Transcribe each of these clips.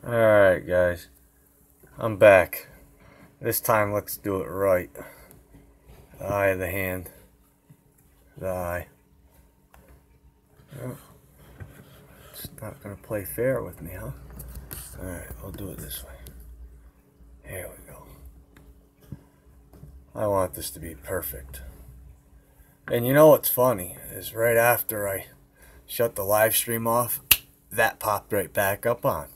Alright, guys. I'm back. This time, let's do it right. The eye of the hand. The eye. Oh, it's not going to play fair with me, huh? Alright, I'll do it this way. Here we go. I want this to be perfect. And you know what's funny is right after I shut the live stream off, that popped right back up on.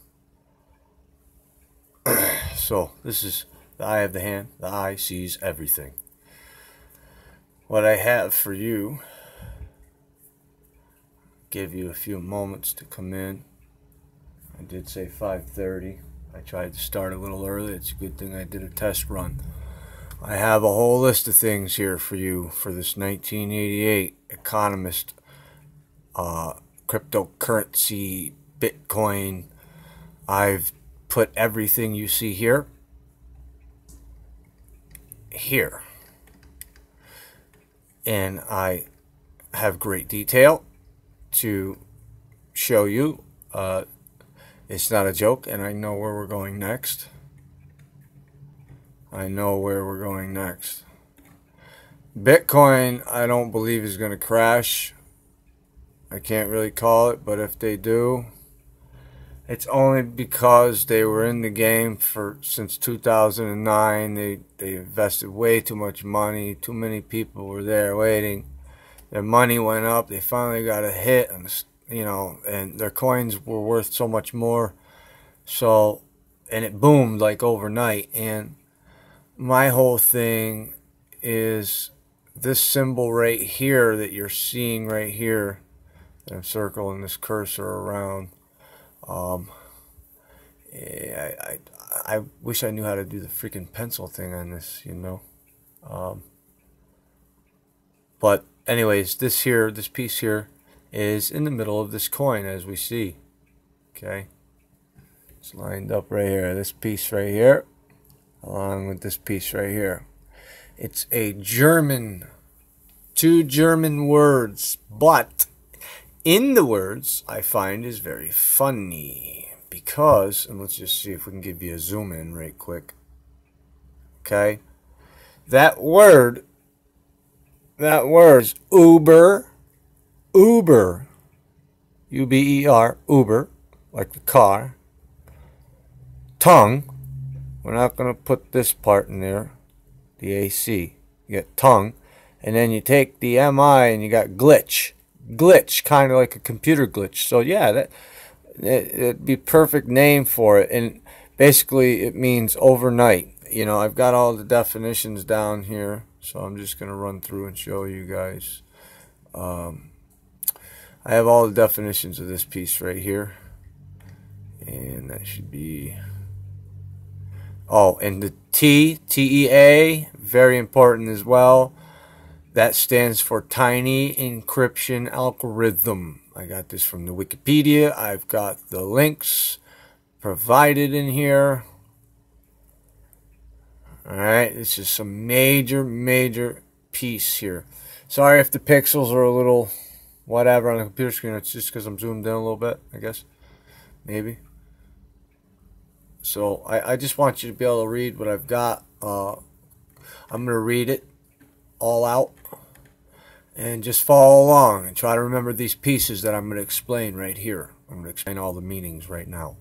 So this is the eye of the hand. The eye sees everything. What I have for you, give you a few moments to come in. I did say 5:30. I tried to start a little early. It's a good thing I did a test run. I have a whole list of things here for you for this 1988 Economist cryptocurrency Bitcoin. I've put everything you see here and I have great detail to show you. It's not a joke, and I know where we're going next. Bitcoin, I don't believe is going to crash. I can't really call it, but if they do, it's only because they were in the game since 2009. They invested way too much money. Too many people were there waiting. Their money went up. They finally got a hit, and and their coins were worth so much more. So, and it boomed like overnight. And my whole thing is this symbol right here that you're seeing right here. And I'm circling this cursor around. I wish I knew how to do the freaking pencil thing on this, But anyways, this piece here is in the middle of this coin, as we see. Okay, it's lined up right here. This piece right here, along with this piece right here. It's a two German words, but in the words I find is very funny because, and let's just see if we can give you a zoom in right quick. Okay, that word is Uber, Uber, U-B-E-R, Uber, like the car. Tongue, we're not going to put this part in there, the AC. You get tongue, and then you take the M-I and you got glitch. Glitch, kind of like a computer glitch. So yeah, it'd be perfect name for it. And basically it means overnight. I've got all the definitions down here, so I'm just going to run through and show you guys. I have all the definitions of this piece right here, and that should be, and the TEA, very important as well. That stands for Tiny Encryption Algorithm. I got this from the Wikipedia. I've got the links provided in here. Alright, this is some major piece here. Sorry if the pixels are a little whatever on the computer screen. It's just because I'm zoomed in a little bit, I guess. Maybe. So I just want you to be able to read what I've got. I'm going to read it all out and just follow along and try to remember these pieces that I'm going to explain right here. I'm going to explain all the meanings right now.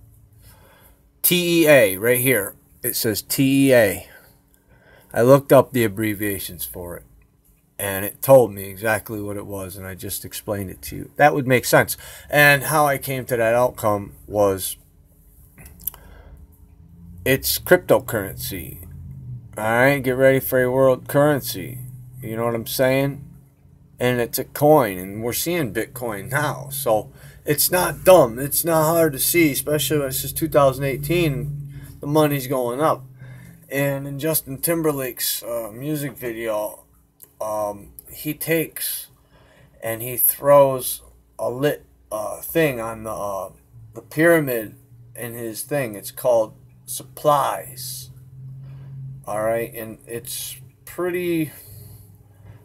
TEA, right here. It says TEA. I looked up the abbreviations for it, and it told me exactly what it was, and I just explained it to you. That would make sense. And how I came to that outcome was, it's cryptocurrency. Alright, get ready for a world currency. You know what I'm saying? And it's a coin, and we're seeing Bitcoin now. So it's not dumb. It's not hard to see, especially when it's just 2018. The money's going up. And in Justin Timberlake's music video, he takes and he throws a lit thing on the pyramid in his thing. It's called supplies. Alright, and it's pretty,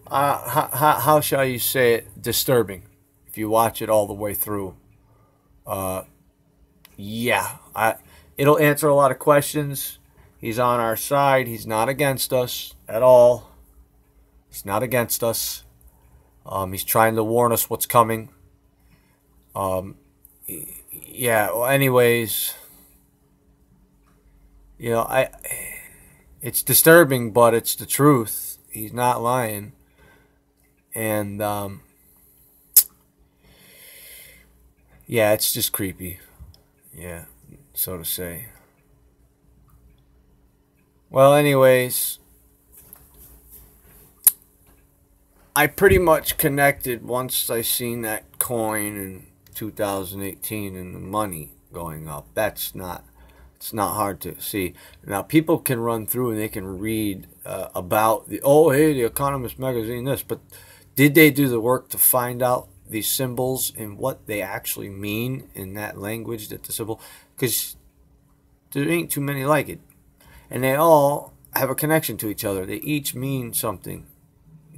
how shall you say it, disturbing if you watch it all the way through. Yeah, It'll answer a lot of questions. He's on our side. He's not against us at all. He's not against us. He's trying to warn us what's coming. Yeah, well, anyways, you know, it's disturbing, but it's the truth. He's not lying. And, yeah, it's just creepy. Yeah, so to say. Well, anyways, I pretty much connected once I seen that coin in 2018 and the money going up. It's not hard to see. Now, people can run through and they can read about the Economist magazine, this, but did they do the work to find out these symbols and what they actually mean in that language that the symbol? Because there ain't too many like it. And they all have a connection to each other. They each mean something.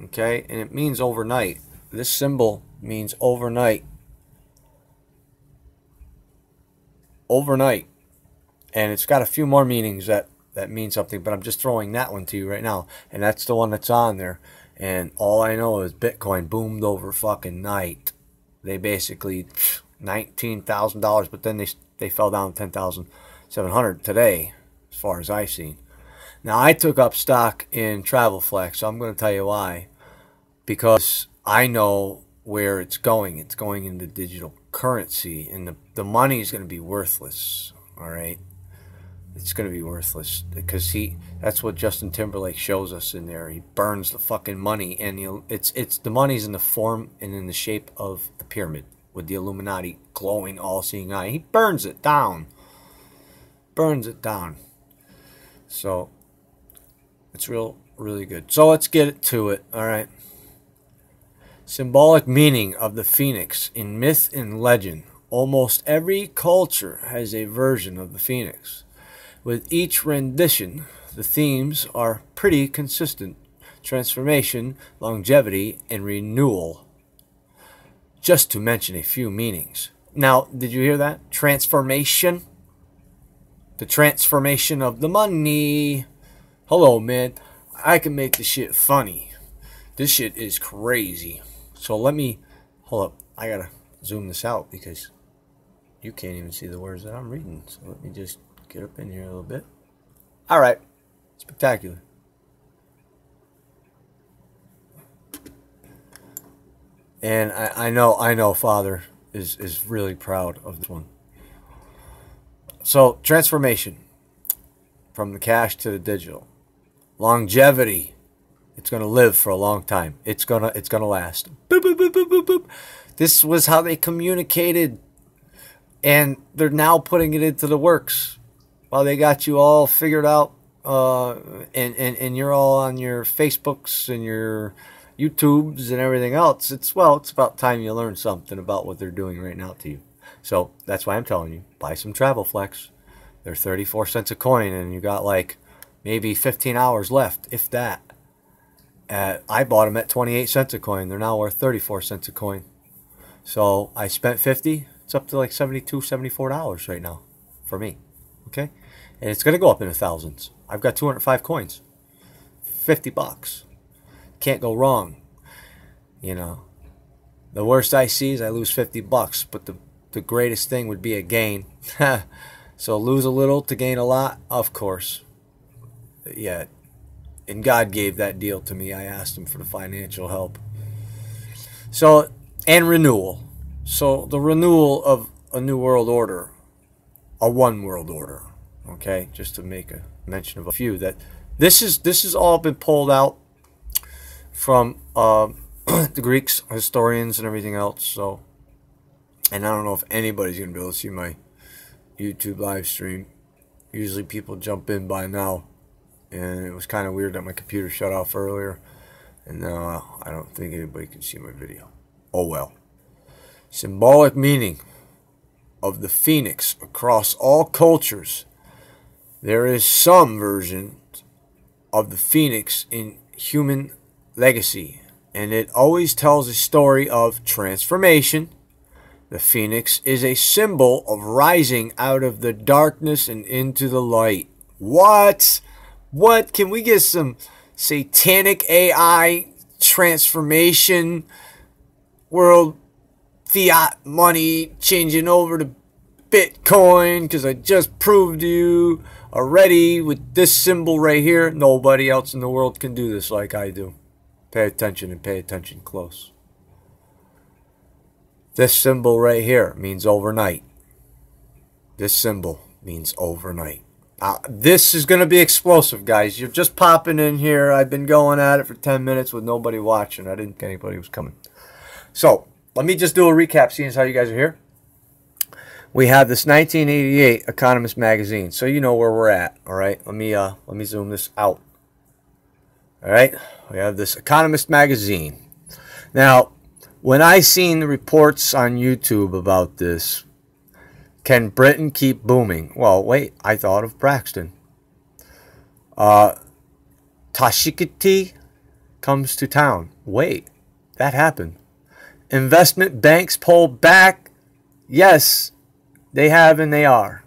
Okay? And it means overnight. This symbol means overnight. Overnight. And it's got a few more meanings that mean something, but I'm just throwing that one to you right now. And that's the one that's on there. And all I know is Bitcoin boomed over fucking night. They basically $19,000, but then they fell down to $10,700 today, as far as I've seen. Now, I took up stock in TravelFlex, so I'm going to tell you why. Because I know where it's going. It's going into digital currency, and the money is going to be worthless. All right, it's going to be worthless because that's what Justin Timberlake shows us in there. He burns the fucking money, and the money's in the form and in the shape of the pyramid with the Illuminati glowing, all-seeing eye. He burns it down. Burns it down. So it's really good. So let's get to it. All right. Symbolic meaning of the phoenix in myth and legend. Almost every culture has a version of the phoenix. With each rendition, the themes are pretty consistent. Transformation, longevity, and renewal. Just to mention a few meanings. Now, did you hear that? Transformation. The transformation of the money. Hello, man. I can make this shit funny. This shit is crazy. So hold up. I gotta zoom this out because you can't even see the words that I'm reading. So let me just get up in here a little bit. All right. Spectacular. And I know Father is really proud of this one. So, transformation from the cash to the digital. Longevity. It's going to live for a long time. It's going to last. Boop, boop, boop, boop, boop, boop. This was how they communicated, and they're now putting it into the works. While they got you all figured out, and you're all on your Facebooks and your YouTubes and everything else. It's about time you learn something about what they're doing right now to you. So that's why I'm telling you, buy some TravelFlex. They're 34 cents a coin, and you got like maybe 15 hours left, if that. I bought them at 28 cents a coin. They're now worth 34 cents a coin. So I spent 50. It's up to like $72, $74 right now for me. Okay? And it's going to go up in the thousands. I've got 205 coins. $50. Can't go wrong. You know. The worst I see is I lose $50. But the greatest thing would be a gain. So lose a little to gain a lot? Of course. Yeah. And God gave that deal to me. I asked him for the financial help. So, and renewal. So the renewal of a new world order. A one world order. Okay? Just to make a mention of a few. That this is all been pulled out from the Greeks, historians, and everything else. So, and I don't know if anybody's going to be able to see my YouTube live stream. Usually people jump in by now. And it was kind of weird that my computer shut off earlier. And now I don't think anybody can see my video. Oh well. Symbolic meaning of the phoenix across all cultures. There is some version of the phoenix in human legacy. And it always tells a story of transformation, The phoenix is a symbol of rising out of the darkness and into the light. What? What? Can we get some satanic AI transformation, world fiat money changing over to Bitcoin? Because I just proved to you already with this symbol right here, nobody else in the world can do this like I do. Pay attention and pay attention close. This symbol right here means overnight. This symbol means overnight. This is going to be explosive, guys. You're just popping in here. I've been going at it for 10 minutes with nobody watching. I didn't think anybody was coming. So, let me just do a recap, seeing as how you guys are here. We have this 1988 Economist magazine, so you know where we're at. All right, let me zoom this out. All right, we have this Economist magazine. Now, when I seen the reports on YouTube about this, can Britain keep booming? Well, wait, I thought of Braxton. Tashikiti comes to town. Wait, that happened. Investment banks pull back. Yes, they have and they are.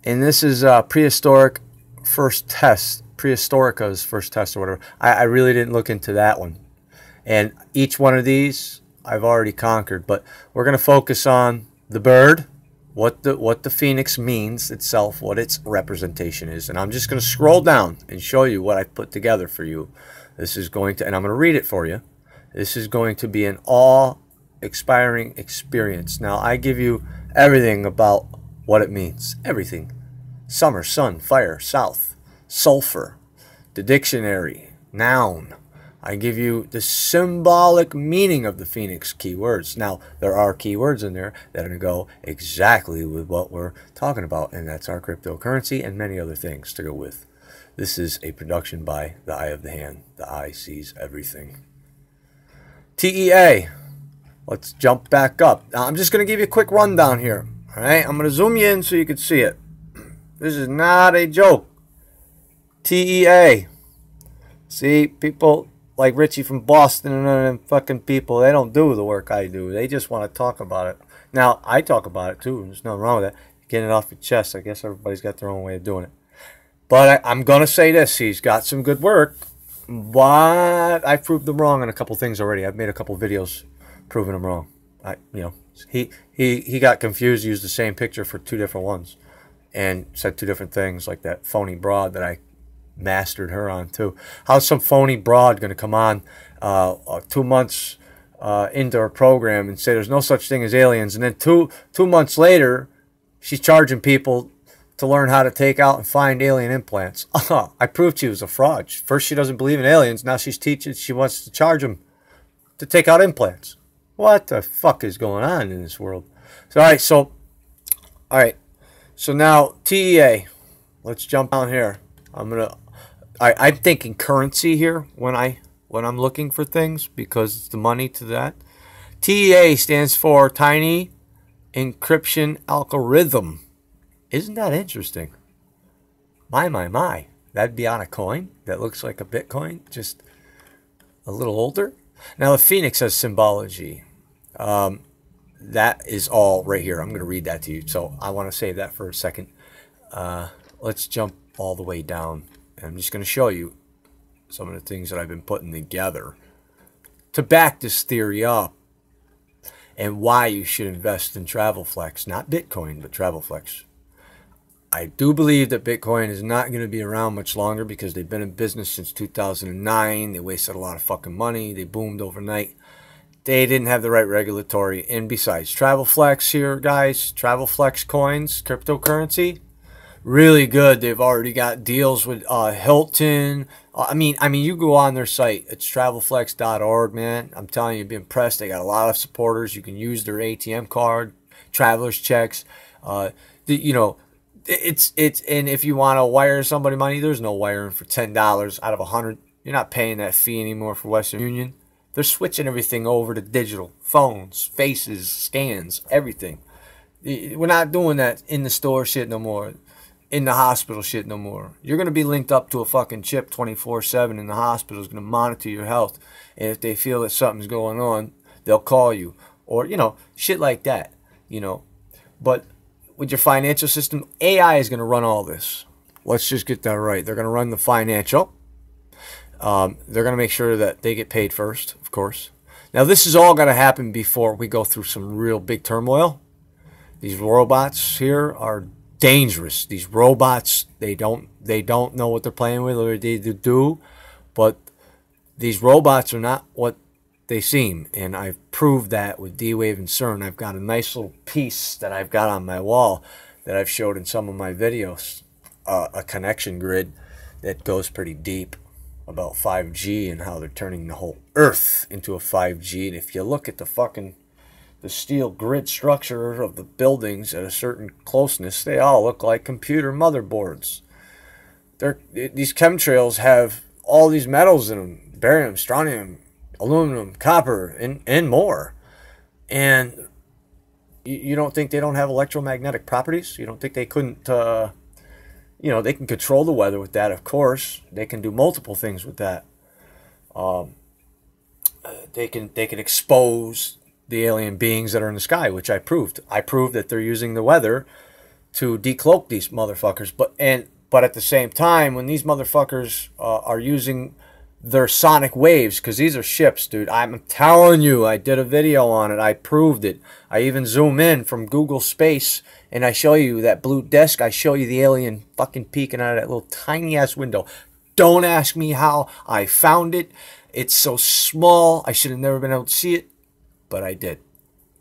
And this is prehistoric first test. Prehistorica's first test or whatever. I really didn't look into that one. And each one of these I've already conquered. But we're going to focus on the bird, what the phoenix means itself, what its representation is. And I'm just going to scroll down and show you what I put together for you. This is going to, and I'm going to read it for you. This is going to be an awe-inspiring experience. Now, I give you everything about what it means. Everything. Summer, sun, fire, south, sulfur, the dictionary, noun. I give you the symbolic meaning of the phoenix keywords. Now, there are keywords in there that are going to go exactly with what we're talking about, and that's our cryptocurrency and many other things to go with. This is a production by The Eye of the Hand. The eye sees everything. TEA. Let's jump back up. Now, I'm just going to give you a quick rundown here. All right, I'm going to zoom you in so you can see it. This is not a joke. TEA. See, people like Richie from Boston and them fucking people, they don't do the work I do. They just want to talk about it. Now, I talk about it too. There's nothing wrong with that. Getting it off your chest. I guess everybody's got their own way of doing it. But I'm going to say this. He's got some good work. But I proved him wrong on a couple things already. I've made a couple videos proving him wrong. He got confused, used the same picture for two different ones, and said two different things, like that phony broad that I mastered her on too. How's some phony broad going to come on 2 months into her program and say there's no such thing as aliens, and then two months later she's charging people to learn how to take out and find alien implants? I proved she was a fraud. First she doesn't believe in aliens, now she's teaching, she wants to charge them to take out implants. What the fuck is going on in this world? So all right, so now TEA. Let's jump down here. I'm thinking currency here when I'm looking for things, because it's the money to that. TEA stands for Tiny Encryption Algorithm. Isn't that interesting? My. That'd be on a coin that looks like a Bitcoin, just a little older. Now, the phoenix has symbology. That is all right here. I'm going to read that to you. So I want to save that for a second. Let's jump all the way down. And I'm just going to show you some of the things that I've been putting together to back this theory up, and why you should invest in TravelFlex. Not Bitcoin, but TravelFlex. I do believe that Bitcoin is not going to be around much longer, because they've been in business since 2009. They wasted a lot of fucking money. They boomed overnight. They didn't have the right regulatory. And besides, TravelFlex here, guys, TravelFlex coins, cryptocurrency, really good. They've already got deals with Hilton. I mean, you go on their site. It's travelflex.org, man. I'm telling you, you'd be impressed. They got a lot of supporters. You can use their ATM card, traveler's checks. It's and if you want to wire somebody money, there's no wiring for $10 out of 100. You're not paying that fee anymore for Western Union. They're switching everything over to digital. Phones, faces, scans, everything. We're not doing that in the store shit no more. In the hospital shit no more. You're going to be linked up to a fucking chip 24/7, and the hospital is going to monitor your health. And if they feel that something's going on, they'll call you. or, you know, shit like that, you know. But with your financial system, AI is going to run all this. Let's just get that right. They're going to run the financial. They're going to make sure that they get paid first, of course. Now, this is all going to happen before we go through some real big turmoil. These robots here are dangerous. These robots, they don't know what they're playing with, or they do, but these robots are not what they seem, and I've proved that with D-Wave and CERN. I've got a nice little piece that I've got on my wall that I've showed in some of my videos, a connection grid that goes pretty deep about 5G and how they're turning the whole Earth into a 5G. And if you look at the steel grid structure of the buildings at a certain closeness, they all look like computer motherboards. These chemtrails have all these metals in them: barium, strontium, aluminum, copper, and more. And you don't think they don't have electromagnetic properties? You don't think they couldn't, you know, they can control the weather with that, of course. They can do multiple things with that. They can expose the alien beings that are in the sky, which I proved. I proved that they're using the weather to decloak these motherfuckers. But at the same time, when these motherfuckers are using their sonic waves, because these are ships, dude. I'm telling you, I did a video on it. I proved it. I even zoom in from Google Space, and I show you that blue disc. I show you the alien fucking peeking out of that little tiny-ass window. Don't ask me how I found it. It's so small, I should have never been able to see it, but I did.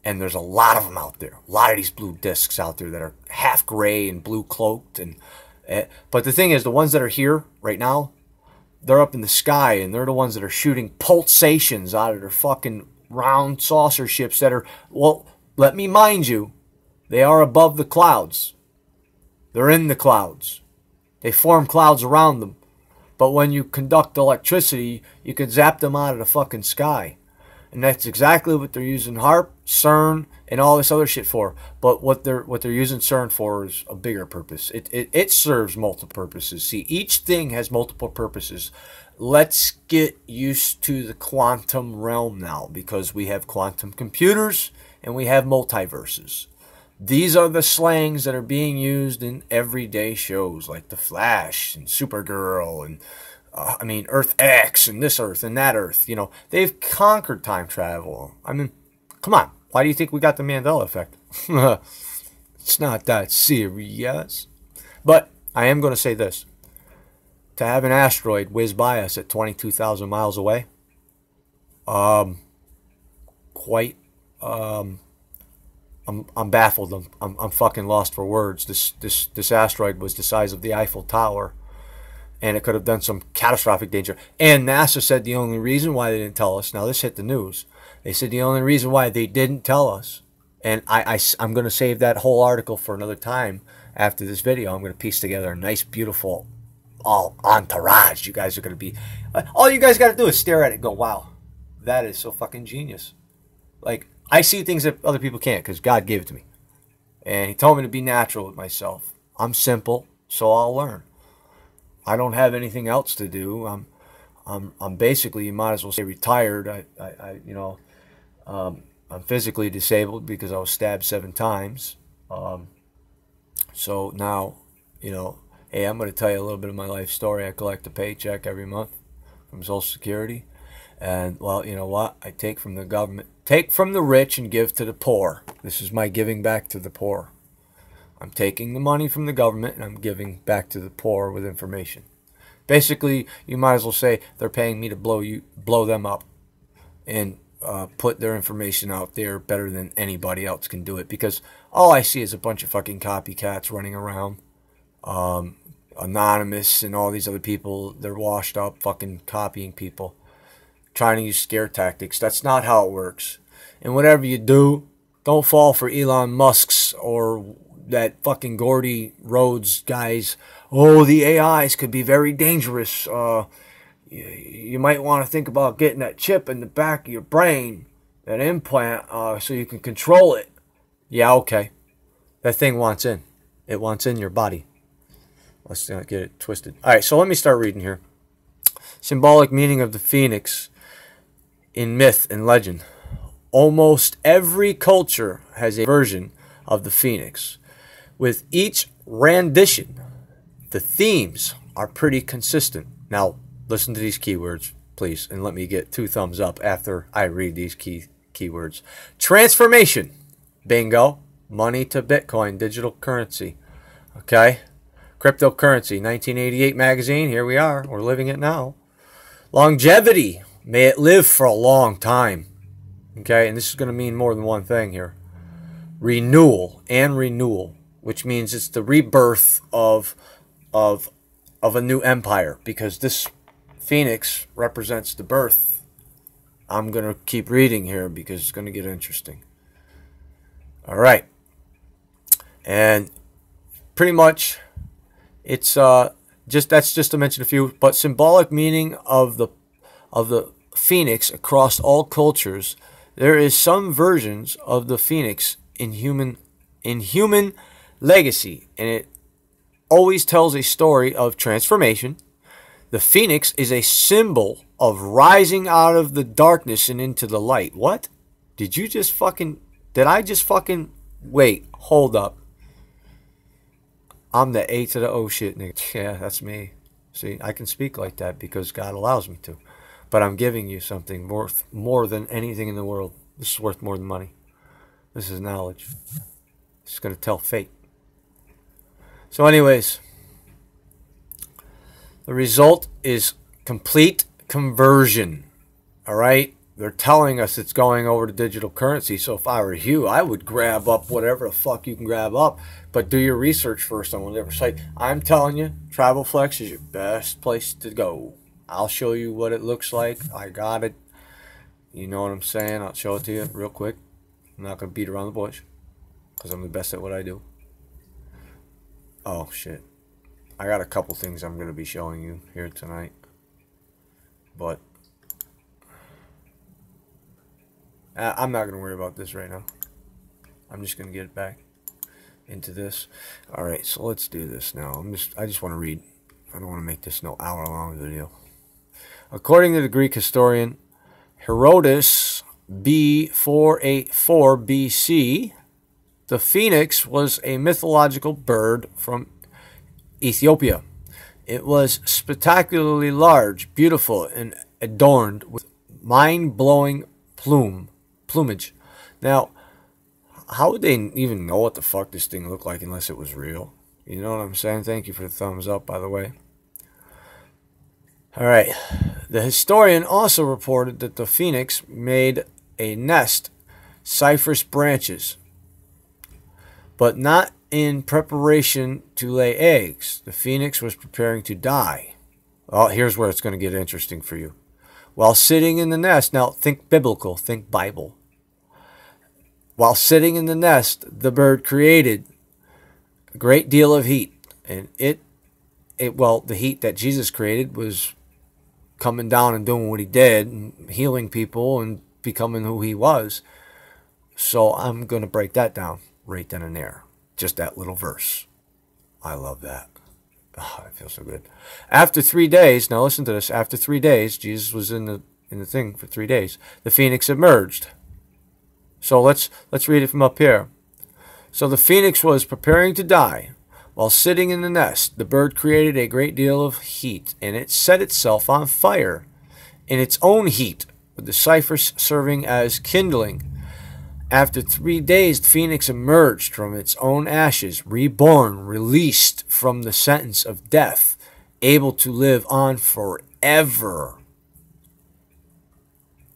And there's a lot of them out there. A lot of these blue discs out there that are half gray and blue cloaked. But the thing is, the ones that are here right now, they're up in the sky, and they're the ones that are shooting pulsations out of their fucking round saucer ships that are, well, let me mind you, they are above the clouds. They're in the clouds. They form clouds around them. But when you conduct electricity, you can zap them out of the fucking sky. And that's exactly what they're using HAARP, CERN, and all this other shit for. But what they're using CERN for is a bigger purpose. It serves multiple purposes. See, each thing has multiple purposes. Let's get used to the quantum realm now, because we have quantum computers and we have multiverses. These are the slangs that are being used in everyday shows like The Flash and Supergirl and I mean, Earth X and this Earth and that Earth. You know, they've conquered time travel. I mean, come on. Why do you think we got the Mandela effect? It's not that serious. But I am going to say this. To have an asteroid whiz by us at 22,000 miles away, I'm baffled. I'm fucking lost for words. This asteroid was the size of the Eiffel Tower. And it could have done some catastrophic danger. And NASA said the only reason why they didn't tell us, now this hit the news, they said the only reason why they didn't tell us, and I'm going to save that whole article for another time after this video. I'm going to piece together a nice, beautiful entourage. You guys are going to be, all you guys got to do is stare at it and go, wow, that is so fucking genius. Like, I see things that other people can't because God gave it to me. And he told me to be natural with myself. I'm simple, so I'll learn. I don't have anything else to do. I'm basically, you might as well say, retired. You know, I'm physically disabled because I was stabbed 7 times. So now, you know, hey, I'm going to tell you a little bit of my life story. I collect a paycheck every month from Social Security, and well, you know what? I take from the government, take from the rich, and give to the poor. This is my giving back to the poor. I'm taking the money from the government and I'm giving back to the poor with information. Basically, you might as well say they're paying me to blow them up and put their information out there better than anybody else can do it. Because all I see is a bunch of fucking copycats running around. Anonymous and all these other people, they're washed up fucking copying people. Trying to use scare tactics. That's not how it works. And whatever you do, don't fall for Elon Musk's or that fucking Gordy Rhodes guys. Oh, the AIs could be very dangerous. You might want to think about getting that chip in the back of your brain, that implant, so you can control it. Yeah, okay. That thing wants in. It wants in your body. Let's not get it twisted. All right, so let me start reading here. Symbolic meaning of the phoenix in myth and legend. Almost every culture has a version of the phoenix. With each rendition, the themes are pretty consistent. Now, listen to these keywords, please, and let me get 2 thumbs up after I read these keywords. Transformation, bingo. Money to Bitcoin, digital currency. Okay? Cryptocurrency, 1988 magazine, here we are. We're living it now. Longevity, may it live for a long time. Okay, and this is going to mean more than one thing here. Renewal, which means it's the rebirth of a new empire, because this phoenix represents the birth. I'm going to keep reading here because it's going to get interesting. All right. And pretty much it's that's just to mention a few, but symbolic meaning of the phoenix across all cultures. There is some versions of the phoenix in human legacy, and it always tells a story of transformation. The phoenix is a symbol of rising out of the darkness and into the light. What? Did I just fucking wait, hold up. I'm the A to the O shit, nigga. Yeah, that's me. See, I can speak like that because God allows me to. But I'm giving you something worth more than anything in the world. This is worth more than money. This is knowledge. It's going to tell fate. So anyways, the result is complete conversion. All right? They're telling us it's going over to digital currency. So if I were you, I would grab up whatever the fuck you can grab up. But do your research first on whatever site. I'm telling you, TravelFlex is your best place to go. I'll show you what it looks like. I got it. You know what I'm saying? I'll show it to you real quick. I'm not going to beat around the bush, because I'm the best at what I do. Oh, shit. I got a couple things I'm going to be showing you here tonight. But I'm not going to worry about this right now. I'm just going to get it back into this. Alright, so let's do this now. I just want to read. I don't want to make this no hour-long video. According to the Greek historian Herodotus, B484 BC, the phoenix was a mythological bird from Ethiopia. It was spectacularly large, beautiful, and adorned with mind-blowing plumage. Now, how would they even know what the fuck this thing looked like unless it was real? You know what I'm saying? Thank you for the thumbs up, by the way. Alright. The historian also reported that the phoenix made a nest, cypress branches, but not in preparation to lay eggs. The phoenix was preparing to die. Well, here's where it's going to get interesting for you. While sitting in the nest, now think biblical, think Bible. While sitting in the nest, the bird created a great deal of heat. And the heat that Jesus created was coming down and doing what he did, and healing people and becoming who he was. So I'm going to break that down right then and there. Just that little verse. I love that. Oh, it feels so good. After 3 days, now listen to this. After 3 days, Jesus was in the thing for 3 days. The phoenix emerged. So let's read it from up here. So the phoenix was preparing to die. While sitting in the nest, the bird created a great deal of heat, and it set itself on fire in its own heat, with the cypress serving as kindling. After 3 days, the phoenix emerged from its own ashes, reborn, released from the sentence of death, able to live on forever.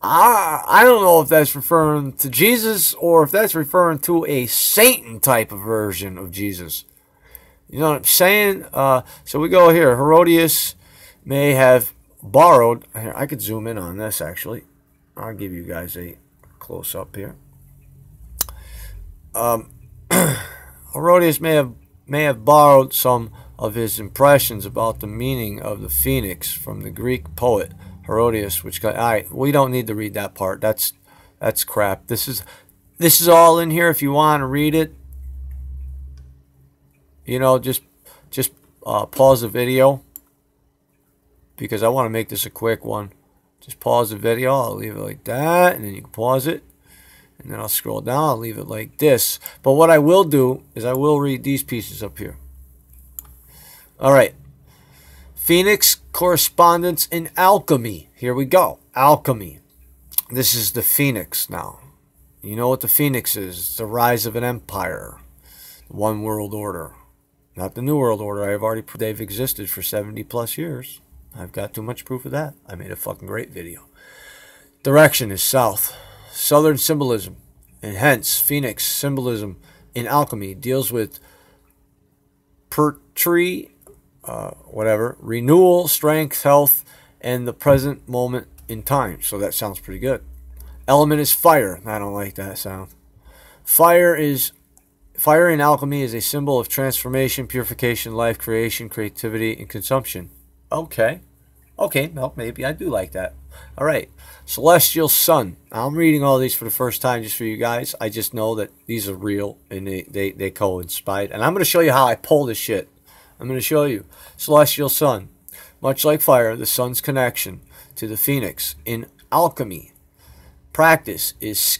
I don't know if that's referring to Jesus or if that's referring to a Satan type of version of Jesus. You know what I'm saying? So we go here. Herodotus may have borrowed. Here, I could zoom in on this actually. I'll give you guys a close up here. Herodotus may have borrowed some of his impressions about the meaning of the phoenix from the Greek poet Herodotus, we don't need to read that part. That's crap. This is all in here if you want to read it. You know, just pause the video, because I want to make this a quick one. Just pause the video. I'll leave it like that, and then you can pause it. And then I'll scroll down. I'll leave it like this. But what I will do is I will read these pieces up here. All right. Phoenix correspondence in alchemy. Here we go. Alchemy. This is the Phoenix now. You know what the Phoenix is. It's the rise of an empire. One world order. Not the New World Order. I've already proved they've existed for 70 plus years. I've got too much proof of that. I made a fucking great video. Direction is south. Southern symbolism. And hence, Phoenix symbolism in alchemy deals with renewal, strength, health, and the present moment in time. So that sounds pretty good. Element is fire. I don't like that sound. Fire in alchemy is a symbol of transformation, purification, life, creation, creativity, and consumption. Okay. Okay, no, maybe I do like that. All right. Celestial sun. I'm reading all these for the first time just for you guys. I just know that these are real and they coincide. And I'm going to show you how I pull this shit. I'm going to show you. Celestial sun. Much like fire, the sun's connection to the phoenix in alchemy. Practice is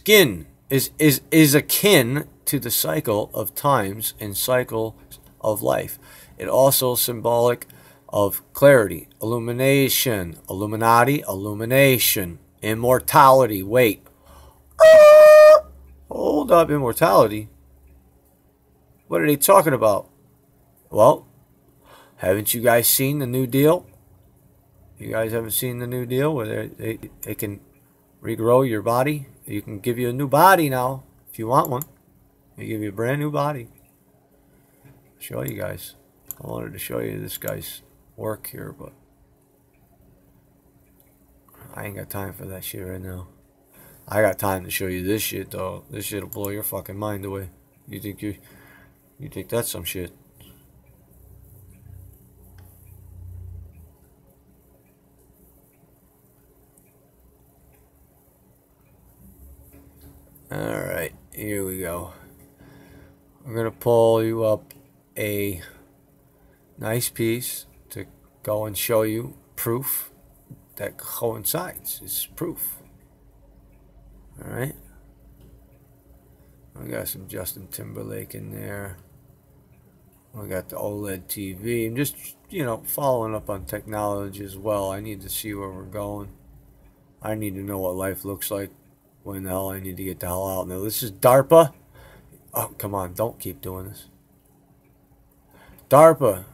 akin to the cycle of times and cycle of life. It also symbolic of clarity, illumination, illuminati, illumination, immortality. Wait. Hold up, immortality. What are they talking about? Well, haven't you guys seen the New Deal? You guys haven't seen the New Deal where they can regrow your body? You can give you a new body now if you want one. They give you a brand new body. Show you guys. I wanted to show you this guy's work here, but I ain't got time for that shit right now. I got time to show you this shit though. This shit'll blow your fucking mind away. You think that's some shit? Alright, here we go. I'm going to pull you up a nice piece to go and show you proof that coincides. It's proof. Alright. We got some Justin Timberlake in there. We got the OLED TV. I'm just, you know, following up on technology as well. I need to see where we're going. I need to know what life looks like. When the hell I need to get the hell out. Now this is DARPA. Oh, come on. Don't keep doing this. DARPA.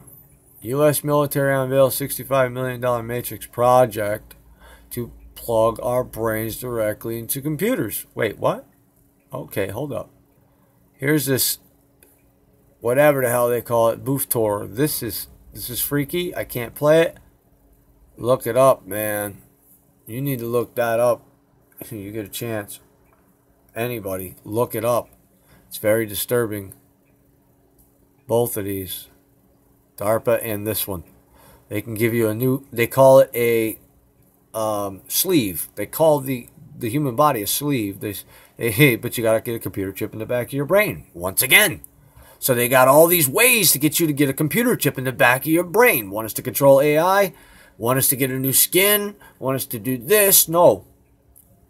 U.S. military unveils $65 million matrix project to plug our brains directly into computers. Wait, what? Okay, hold up. Here's this, whatever the hell they call it, booth tour. This is freaky. I can't play it. Look it up, man. You need to look that up. You get a chance. Anybody, look it up. It's very disturbing. Both of these. DARPA and this one. They can give you a new, they call it a sleeve. They call the human body a sleeve. Hey, but you got to get a computer chip in the back of your brain. Once again. So they got all these ways to get you to get a computer chip in the back of your brain. One is to control AI. One is to get a new skin. One is to do this. No.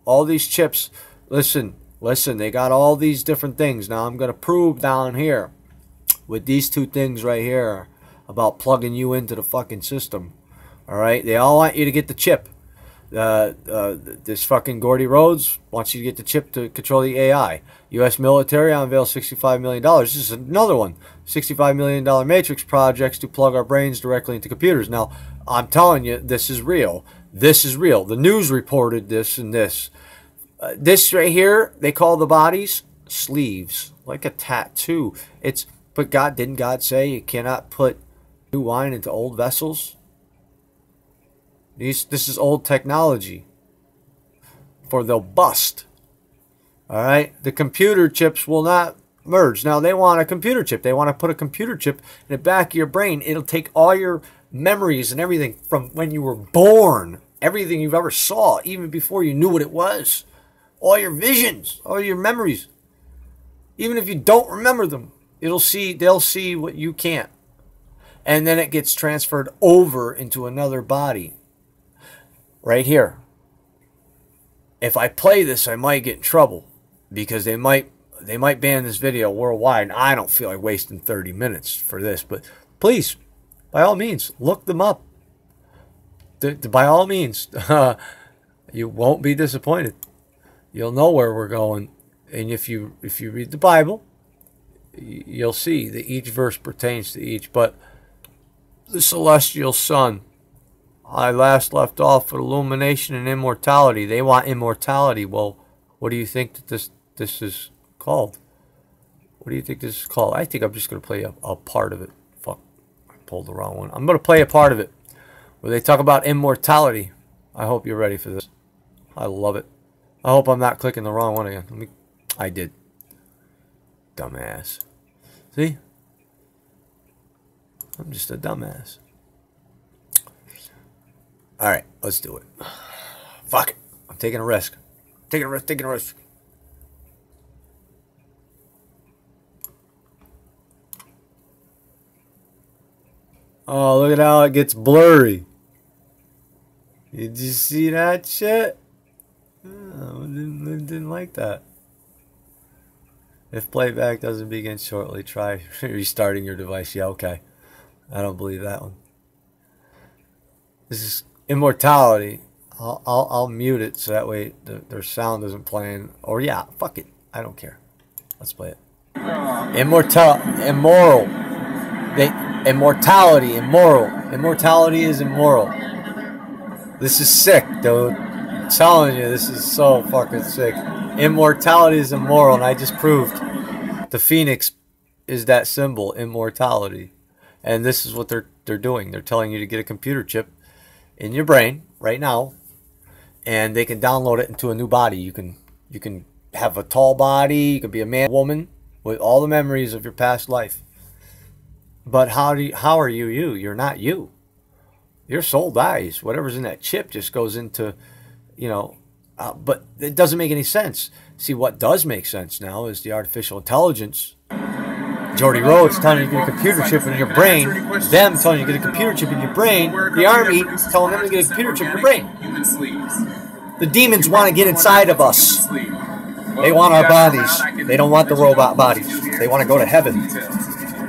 All these chips, listen, they got all these different things. Now I'm going to prove down here with these two things right here about plugging you into the fucking system. All right, they all want you to get the chip. This fucking Gordy Rhodes wants you to get the chip to control the AI. U.S. military unveils $65 million. This is another one. $65 million matrix projects to plug our brains directly into computers. Now, I'm telling you, this is real. This is real. The news reported this and this. This right here, they call the bodies sleeves, like a tattoo. But didn't God say you cannot put new wine into old vessels? This is old technology. For they'll bust. All right? The computer chips will not merge. Now, they want a computer chip. They want to put a computer chip in the back of your brain. It'll take all your memories and everything from when you were born. Everything you've ever saw, even before you knew what it was. All your visions, all your memories. Even if you don't remember them, they'll see what you can't. And then it gets transferred over into another body. Right here. If I play this, I might get in trouble. because they might ban this video worldwide, and I don't feel like wasting 30 minutes for this. But please, by all means, look them up. By all means, you won't be disappointed. You'll know where we're going, and if you read the Bible, you'll see that each verse pertains to each. But the celestial son, I last left off with illumination and immortality. They want immortality. Well, what do you think that this is called? What do you think this is called? I think I'm just going to play a part of it. Fuck, I pulled the wrong one. I'm going to play a part of it where they talk about immortality. I hope you're ready for this. I love it. I hope I'm not clicking the wrong one again. I did. Dumbass. See? I'm just a dumbass. Alright, let's do it. Fuck it. I'm taking a risk. Taking a risk. Oh, look at how it gets blurry. Did you see that shit? Oh, I didn't like that. If playback doesn't begin shortly, try restarting your device. Yeah, okay. I don't believe that one. This is immortality. I'll mute it so that way their sound isn't playing. Or yeah, fuck it. I don't care. Let's play it. Immoral. Immortality, immoral. Immortality is immoral. This is sick, dude. I'm telling you, this is so fucking sick. Immortality is immoral, and I just proved the phoenix is that symbol, immortality. And this is what they're doing. They're telling you to get a computer chip in your brain right now, and they can download it into a new body. You can have a tall body, you can be a man, woman, with all the memories of your past life. But how are you you? You're not you. Your soul dies. Whatever's in that chip just goes into, you know, but it doesn't make any sense. See, what does make sense now is the artificial intelligence. Geordie Rhodes telling you to get a computer chip in your brain. Them telling you to get a computer chip in your brain. The army telling them to get a computer chip in your brain. The demons want to get inside of us. They want our bodies. They don't want the robot bodies. They want to go to heaven.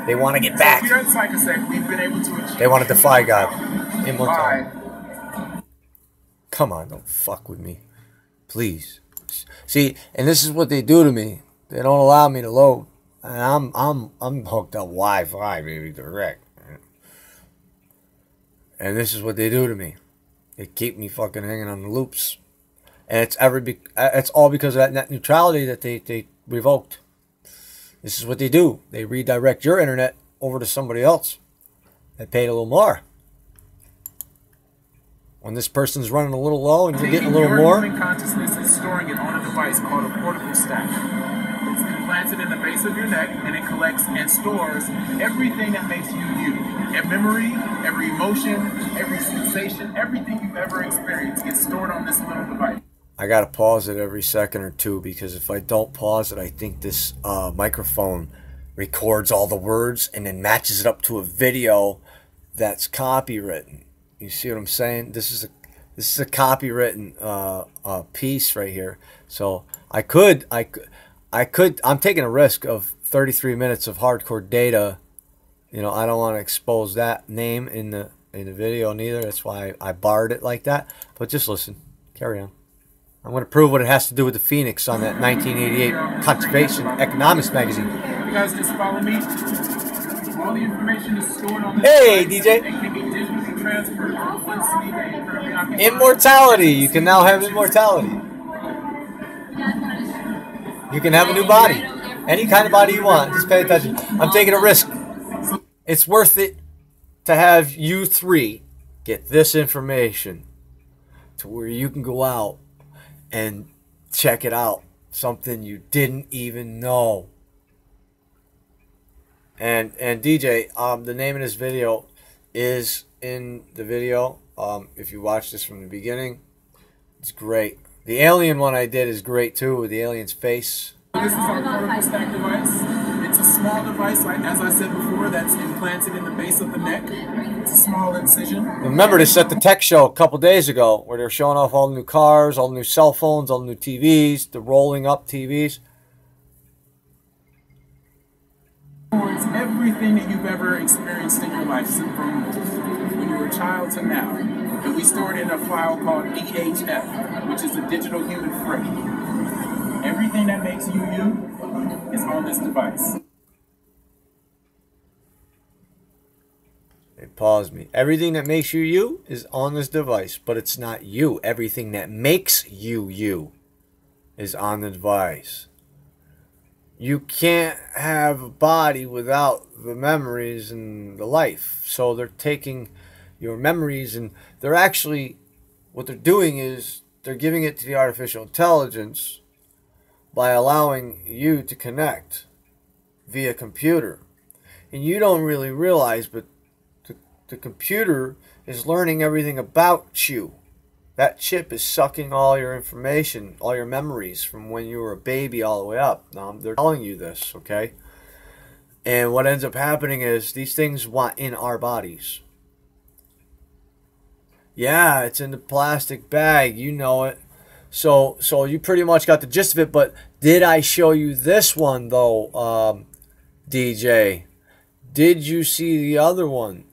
They want to get back. They want to defy God. Immortality. Come on, don't fuck with me. Please. See, and this is what they do to me. They don't allow me to load. And I'm hooked up Wi-Fi, baby, direct. And this is what they do to me. They keep me fucking hanging on the loops. And it's all because of that net neutrality that they revoked. This is what they do. They redirect your internet over to somebody else. They paid a little more. When this person's running a little low and you're getting a little more. Human consciousness is storing it on a device called a portable stack. It's implanted in the base of your neck, and it collects and stores everything that makes you you. Every memory, every emotion, every sensation, everything you've ever experienced gets stored on this little device. I gotta pause it every second or two, because if I don't pause it, I think this microphone records all the words and then matches it up to a video that's copywritten. You see what I'm saying? This is a copywritten piece right here. So I'm taking a risk of 33 minutes of hardcore data. You know, I don't want to expose that name in the video neither. That's why I barred it like that. But just listen, carry on. I'm going to prove what it has to do with the Phoenix on that 1988 Conservation Economics magazine. You guys just follow me. All the information is stored on this. Hey, DJ. It can be digitally transferred from one city to immortality. You can now have immortality. You can have a new body. Any kind of body you want. Just pay attention. I'm taking a risk. It's worth it to have you three get this information to where you can go out and check it out. Something you didn't even know. And DJ, the name of this video is in the video. If you watch this from the beginning, it's great. The alien one I did is great too, with the alien's face. This is our portable stack device. It's a small device, like as I said before, that's implanted in the base of the neck. It's a small incision. Remember this at the tech show a couple days ago, where they're showing off all the new cars, all the new cell phones, all the new TVs, the rolling up TVs. everything that you've ever experienced in your life, from when you were a child to now. And we store it in a file called DHF, which is a digital human frame. Everything that makes you you is on this device. It paused me. Everything that makes you you is on this device, but it's not you. Everything that makes you you is on the device. You can't have a body without the memories and the life. So they're taking your memories and they're actually, what they're doing is they're giving it to the artificial intelligence by allowing you to connect via computer. And you don't really realize, but the computer is learning everything about you. That chip is sucking all your information, all your memories from when you were a baby all the way up. Now, they're telling you this, okay? And what ends up happening is these things want in our bodies. Yeah, it's in the plastic bag. You know it. So you pretty much got the gist of it. But did I show you this one, though, DJ? Did you see the other one?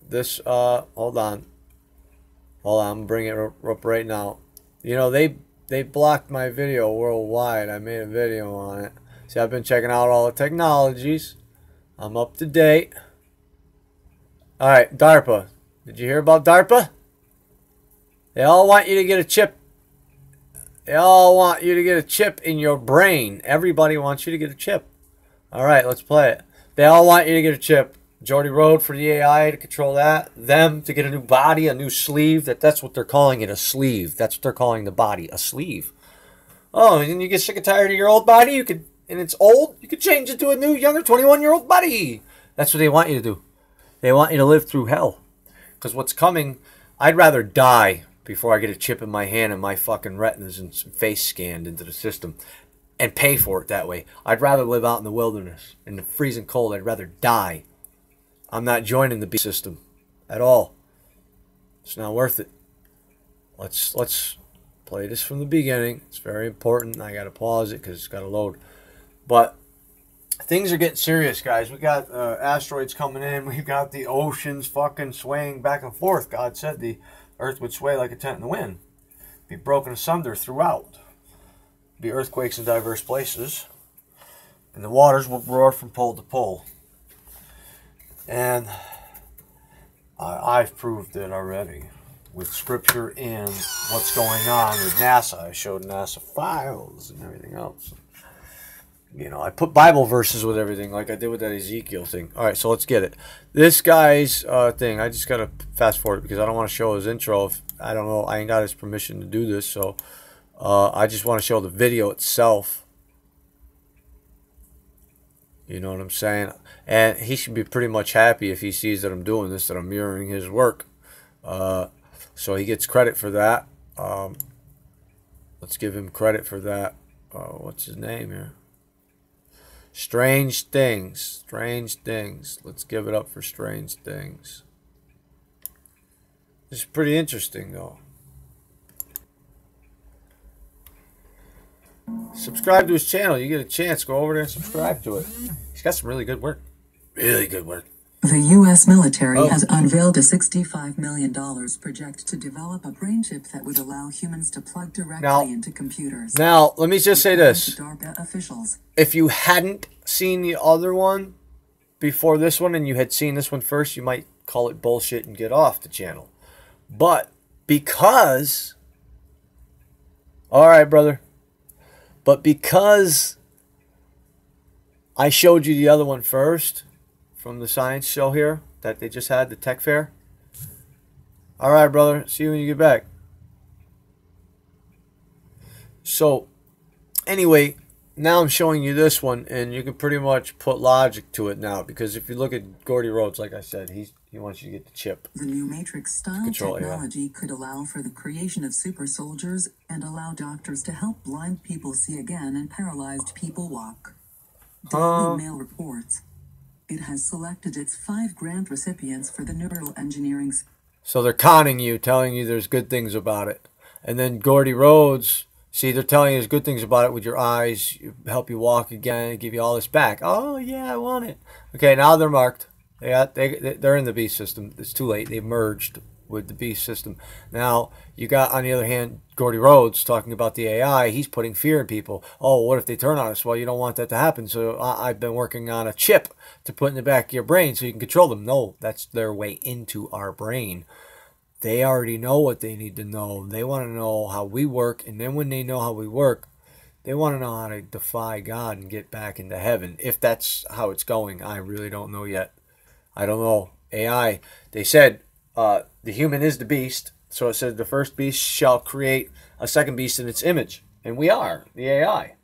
This, hold on, I'm bringing it up right now. You know, they blocked my video worldwide. I made a video on it. See, I've been checking out all the technologies. I'm up to date. All right, DARPA. Did you hear about DARPA? They all want you to get a chip. They all want you to get a chip in your brain. Everybody wants you to get a chip. All right, let's play it. They all want you to get a chip. Jordy Road for the AI to control that. Them to get a new body, a new sleeve. That's what they're calling it, a sleeve. That's what they're calling the body, a sleeve. Oh, and you get sick and tired of your old body, you could, and it's old, you could change it to a new, younger, 21-year-old body. That's what they want you to do. They want you to live through hell. Because what's coming, I'd rather die before I get a chip in my hand and my fucking retinas and face scanned into the system and pay for it that way. I'd rather live out in the wilderness, in the freezing cold. I'd rather die. I'm not joining the beast system at all. It's not worth it. Let's play this from the beginning. It's very important. I got to pause it because it's got to load. But things are getting serious, guys. We got asteroids coming in. We've got the oceans fucking swaying back and forth. God said the earth would sway like a tent in the wind. Be broken asunder throughout. Be earthquakes in diverse places. And the waters will roar from pole to pole. And I've proved it already with scripture and what's going on with NASA. I showed NASA files and everything else. You know, I put Bible verses with everything like I did with that Ezekiel thing. All right, so let's get it. This guy's thing, I just got to fast forward because I don't want to show his intro. If, I don't know, I ain't got his permission to do this. So I just want to show the video itself. You know what I'm saying? And he should be pretty much happy if he sees that I'm doing this, that I'm mirroring his work. So he gets credit for that. Let's give him credit for that. What's his name here? Strange Things. Strange Things. Let's give it up for Strange Things. This is pretty interesting, though. Subscribe to his channel. You get a chance, go over there and subscribe to it. He's got some really good work. Really good work. The U.S. military has unveiled a $65 million project to develop a brain chip that would allow humans to plug directly into computers. Now, let me just say this. DARPA officials. If you hadn't seen the other one before this one and you had seen this one first, you might call it bullshit and get off the channel. But because... All right, brother. But because I showed you the other one first from the science show here that they just had, the tech fair. All right, brother. See you when you get back. So, anyway, now I'm showing you this one, and you can pretty much put logic to it now. Because if you look at Gordy Rhodes, like I said, he wants you to get the chip. The new Matrix-style technology could allow for the creation of super soldiers and allow doctors to help blind people see again and paralyzed people walk. Daily Mail reports it has selected its 5 grant recipients for the neural engineering. So they're conning you, telling you there's good things about it. And then Gordy Rhodes See, they're telling you there's good things about it with your eyes, help you walk again, give you all this back. Oh, yeah, I want it. Okay, now they're marked. They're in the beast system. It's too late. They've merged with the beast system. Now, you got, on the other hand, Gordy Rhodes talking about the AI. He's putting fear in people. Oh, what if they turn on us? Well, you don't want that to happen. So I've been working on a chip to put in the back of your brain so you can control them. No, that's their way into our brain. They already know what they need to know. They want to know how we work. And then when they know how we work, they want to know how to defy God and get back into heaven. If that's how it's going, I really don't know yet. I don't know. AI, they said the human is the beast. So it says the first beast shall create a second beast in its image. And we are, the AI.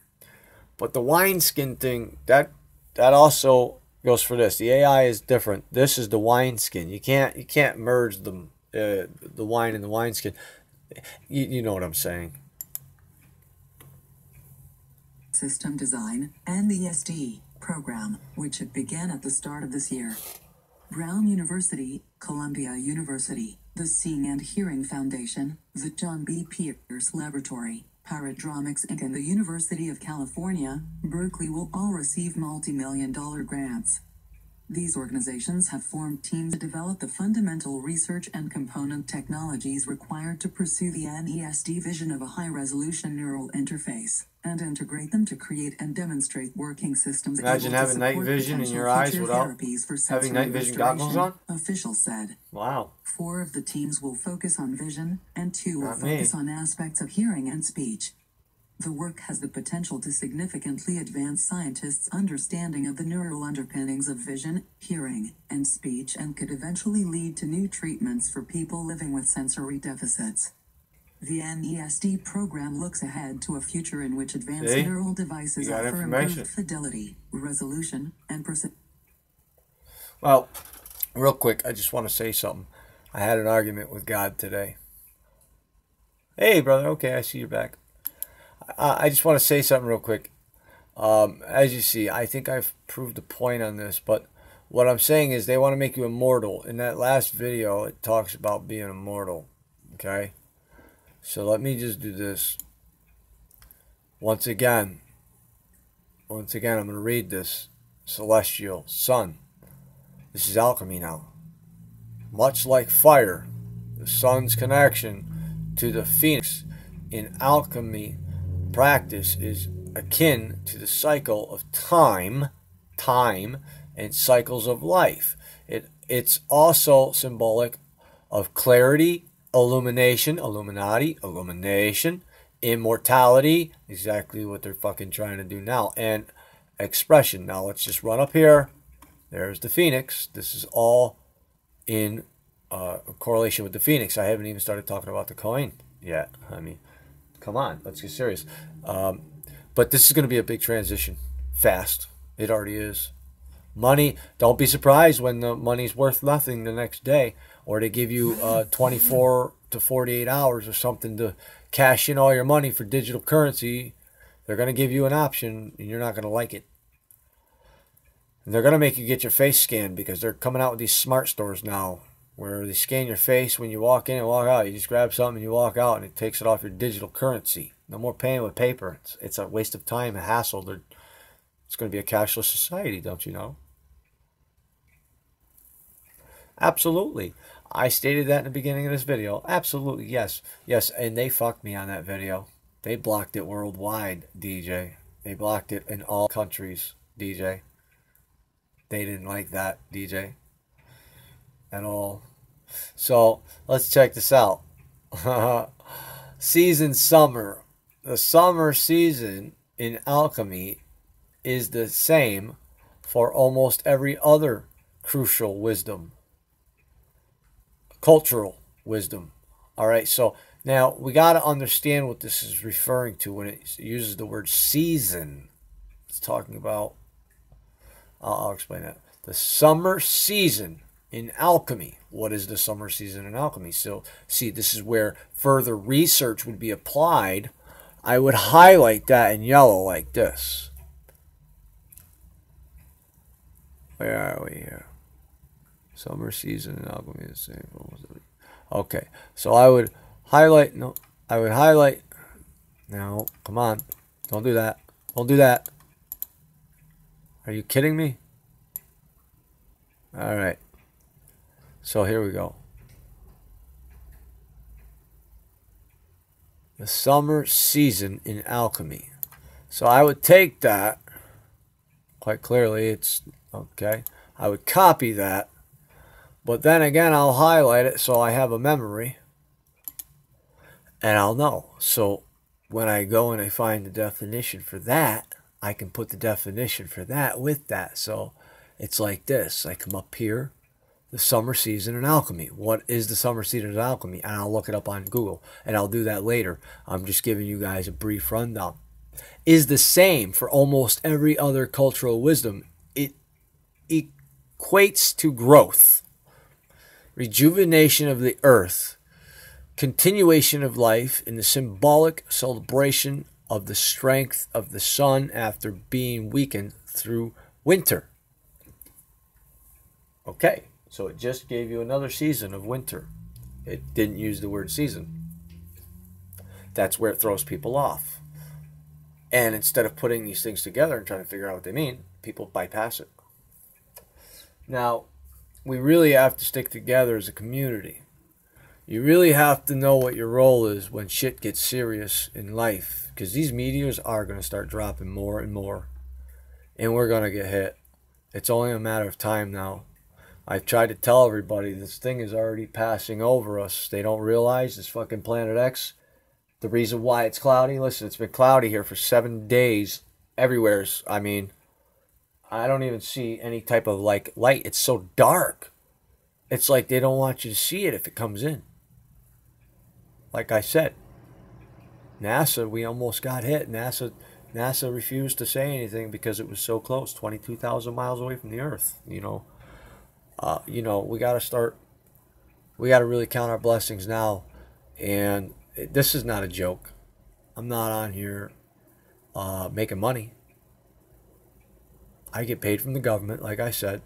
But the wineskin thing, that also goes for this. The AI is different. This is the wineskin. You can't merge them. The wine and the wineskin. You know what I'm saying. System Design and the ESD program, which it began at the start of this year. Brown University, Columbia University, the Seeing and Hearing Foundation, the John B. Pierce Laboratory, Paradromics Inc. and the University of California, Berkeley will all receive multi-million-dollar grants. These organizations have formed teams to develop the fundamental research and component technologies required to pursue the NESD vision of a high-resolution neural interface, and integrate them to create and demonstrate working systems. Imagine having night vision in your eyes without having night vision goggles on? Officials said. Wow. 4 of the teams will focus on vision, and 2 will focus on aspects of hearing and speech. The work has the potential to significantly advance scientists' understanding of the neural underpinnings of vision, hearing, and speech, and could eventually lead to new treatments for people living with sensory deficits. The NESD program looks ahead to a future in which advanced neural devices offer improved fidelity, resolution, and precision. Well, real quick, I just want to say something. I had an argument with God today. Hey, brother. Okay, I see you're back. I just want to say something real quick. As you see, I think I've proved a point on this, but what I'm saying is they want to make you immortal. In that last video, it talks about being immortal. Okay? So let me just do this. Once again, I'm going to read this. Celestial sun. This is alchemy now. Much like fire, the sun's connection to the phoenix in alchemy practice is akin to the cycle of time and cycles of life. It's also symbolic of clarity, illumination, immortality, exactly what they're fucking trying to do now, and expression. Now let's just run up here. There's the phoenix. This is all in correlation with the phoenix. I haven't even started talking about the coin yet. I mean, come on, let's get serious. But this is going to be a big transition. Fast. It already is. Money, don't be surprised when the money's worth nothing the next day, or they give you 24 to 48 hours or something to cash in all your money for digital currency. They're going to give you an option, and you're not going to like it. And they're going to make you get your face scanned, because they're coming out with these smart stores now where they scan your face when you walk in and walk out. You just grab something and you walk out, and it takes it off your digital currency. No more paying with paper. It's a waste of time, a hassle. It's going to be a cashless society, don't you know? Absolutely. I stated that in the beginning of this video. Absolutely, yes. Yes, and they fucked me on that video. They blocked it worldwide, DJ. They blocked it in all countries, DJ. They didn't like that, DJ. At all. So, let's check this out. Season summer. The summer season in alchemy is the same for almost every other crucial wisdom. Cultural wisdom. Alright, so now we got to understand what this is referring to when it uses the word season. It's talking about, I'll explain that. The summer season in alchemy. What is the summer season in alchemy? So, see, this is where further research would be applied. I would highlight that in yellow like this. Where are we here? Summer season in alchemy is the same. Okay, so I would highlight, No, come on. Don't do that. Don't do that. Are you kidding me? All right. So here we go. The summer season in alchemy. So I would take that. Quite clearly, it's okay. I would copy that. But then again, I'll highlight it so I have a memory. And I'll know. So when I go and I find the definition for that, I can put the definition for that with that. So it's like this. I come up here, the summer season in alchemy. What is the summer season in alchemy? And I'll look it up on Google. And I'll do that later. I'm just giving you guys a brief rundown. Is the same for almost every other cultural wisdom. It equates to growth, rejuvenation of the earth, continuation of life in the symbolic celebration of the strength of the sun after being weakened through winter. Okay, so it just gave you another season of winter. It didn't use the word season. That's where it throws people off. And instead of putting these things together and trying to figure out what they mean, people bypass it. Now, we really have to stick together as a community. You really have to know what your role is when shit gets serious in life. Because these meteors are going to start dropping more and more. And we're going to get hit. It's only a matter of time now. I've tried to tell everybody this thing is already passing over us. They don't realize this fucking Planet X. The reason why it's cloudy, listen, it's been cloudy here for 7 days everywhere. I mean, I don't even see any type of like light. It's so dark. It's like they don't want you to see it if it comes in. Like I said, NASA, we almost got hit. NASA refused to say anything because it was so close, 22,000 miles away from the Earth. We got to start. We got to really count our blessings now, and this is not a joke. I'm not on here making money. I get paid from the government, like I said,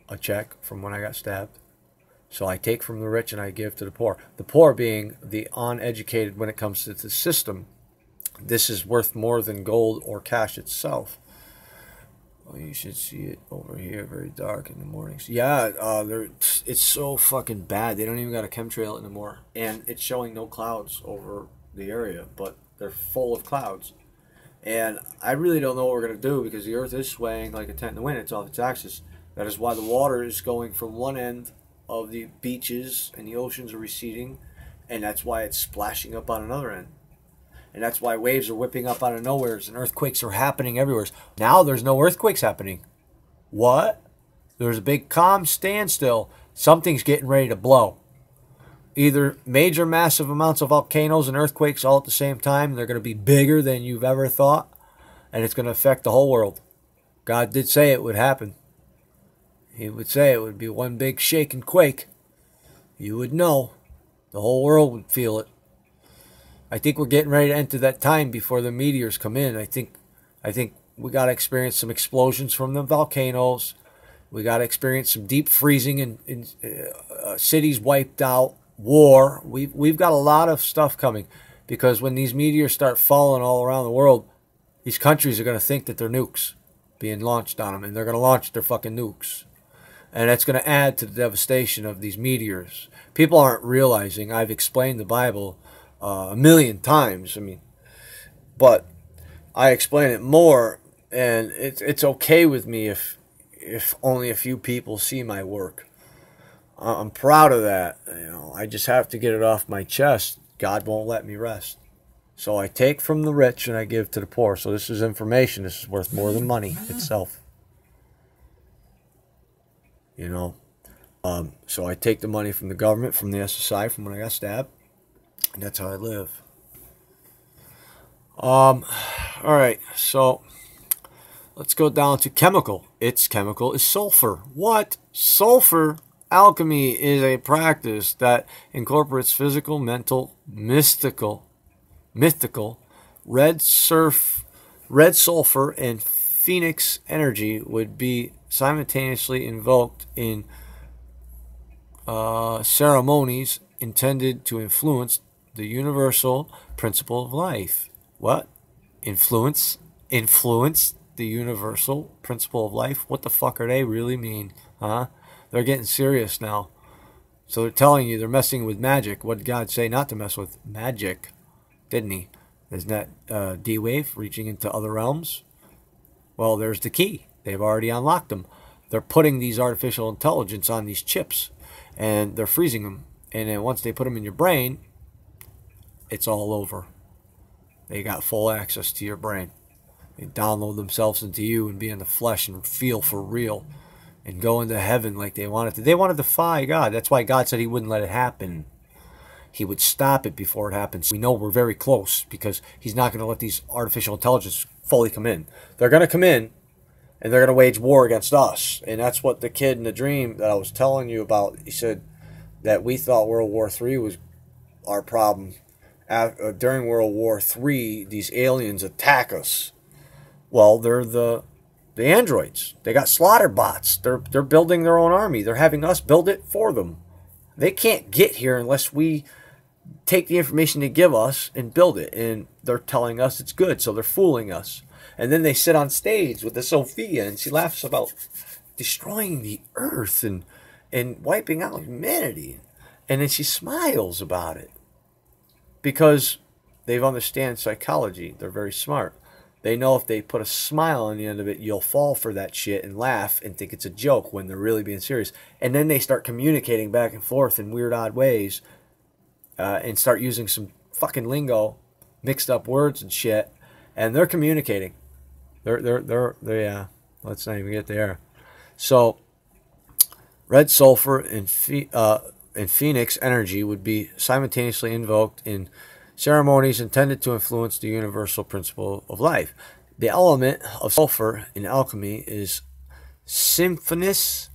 a check from when I got stabbed. So I take from the rich and I give to the poor. The poor being the uneducated when it comes to the system. This is worth more than gold or cash itself. Oh, you should see it over here, very dark in the mornings. Yeah, it's so fucking bad. They don't even got a chemtrail anymore. And it's showing no clouds over the area, but they're full of clouds. And I really don't know what we're going to do because the Earth is swaying like a tent in the wind. It's off its axis. That is why the water is going from one end of the beaches and the oceans are receding. And that's why it's splashing up on another end. And that's why waves are whipping up out of nowhere and earthquakes are happening everywhere. Now there's no earthquakes happening. What? There's a big calm standstill. Something's getting ready to blow. Either major massive amounts of volcanoes and earthquakes all at the same time. They're going to be bigger than you've ever thought. And it's going to affect the whole world. God did say it would happen. He would say it would be one big shake and quake. You would know. The whole world would feel it. I think we're getting ready to enter that time before the meteors come in. I think we got to experience some explosions from the volcanoes. We got to experience some deep freezing and cities wiped out, war. We've got a lot of stuff coming because when these meteors start falling all around the world, these countries are going to think that they're nukes being launched on them, and they're going to launch their fucking nukes. And that's going to add to the devastation of these meteors. People aren't realizing. I've explained the Bible a million times. I mean, but I explain it more, and it's okay with me if only a few people see my work. I'm proud of that. I just have to get it off my chest. God won't let me rest. So I take from the rich and I give to the poor. So this is information. This is worth more than money itself. So I take the money from the government, from the SSI, from when I got stabbed. And that's how I live. All right, so let's go down to chemical. Its chemical is sulfur. What? Sulfur? Alchemy is a practice that incorporates physical, mental, mythical, red sulfur and phoenix energy would be simultaneously invoked in ceremonies intended to influence the universal principle of life. what? Influence the universal principle of life. What the fuck are they really mean? Huh? They're getting serious now. So they're telling you they're messing with magic. What did God say not to mess with? Magic. Didn't he? Isn't that D-Wave reaching into other realms? Well, there's the key. They've already unlocked them. They're putting these artificial intelligence on these chips, and they're freezing them. And then once they put them in your brain, it's all over. They got full access to your brain. They download themselves into you and be in the flesh and feel for real and go into heaven like they wanted to. They want to defy God. That's why God said he wouldn't let it happen. He would stop it before it happens. We know we're very close because he's not going to let these artificial intelligence fully come in. They're going to come in and they're going to wage war against us. And that's what the kid in the dream that I was telling you about, he said that we thought World War III was our problem. During World War III, these aliens attack us. Well, they're the androids. They got slaughter bots. They're building their own army. They're having us build it for them. They can't get here unless we take the information they give us and build it. And they're telling us it's good, so they're fooling us. And then they sit on stage with the Sophia, and she laughs about destroying the earth and wiping out humanity. And then she smiles about it because they've understand psychology. They're very smart. They know if they put a smile on the end of it, you'll fall for that shit and laugh and think it's a joke when they're really being serious. And then they start communicating back and forth in weird, odd ways and start using some fucking lingo, mixed up words and shit. And they're communicating. They're yeah, let's not even get there. So, red sulfur and phoenix energy would be simultaneously invoked in ceremonies intended to influence the universal principle of life. The element of sulfur in alchemy is symphonous